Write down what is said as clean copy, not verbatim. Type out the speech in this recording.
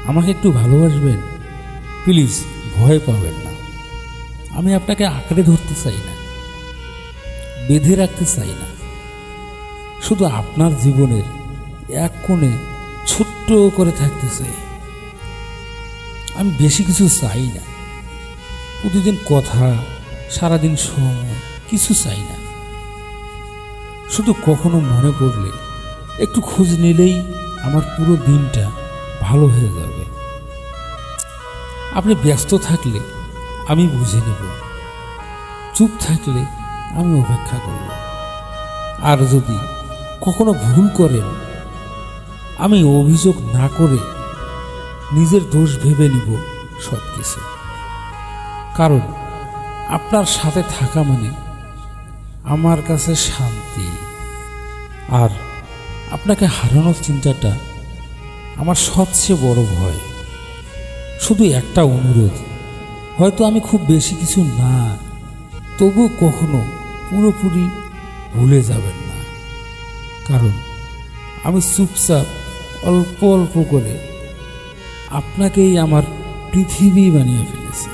আমাকে একটু ভালোবাসবেন প্লিজ। ভয় পাবেন না। আমি আপনাকে আঁকড়ে ধরতে চাই না, বেঁধে রাখতে চাই না। শুধু আপনার জীবনের এক কোণে ছোট্ট করে থাকতে চাই। আমি বেশি কিছু চাই না। প্রতিদিন কথা, সারাদিন সময় কিছু চাই না। শুধু কখনো মনে পড়লে একটু খোঁজ নিলেই আমার পুরো দিনটা ভালো হয়ে যাবে। আপনি ব্যস্ত থাকলে আমি বুঝে নেব, চুপ থাকলে আমি অপেক্ষা করব। আর যদি কখনো ভুল করেন, আমি অভিযোগ না করে নিজের দোষ ভেবে নিব সব কিছু। কারণ আপনার সাথে থাকা মানে আমার কাছে শান্তি। আর আপনাকে হারানোর চিন্তাটা আমার সবচেয়ে বড় ভয়। শুধু একটা অনুরোধ, হয়তো আমি খুব বেশি কিছু না, তবুও কখনো পুরোপুরি ভুলে যাবেন না। কারণ আমি চুপচাপ অল্প অল্প করে আপনাকেই আমার পৃথিবী বানিয়ে ফেলেছি।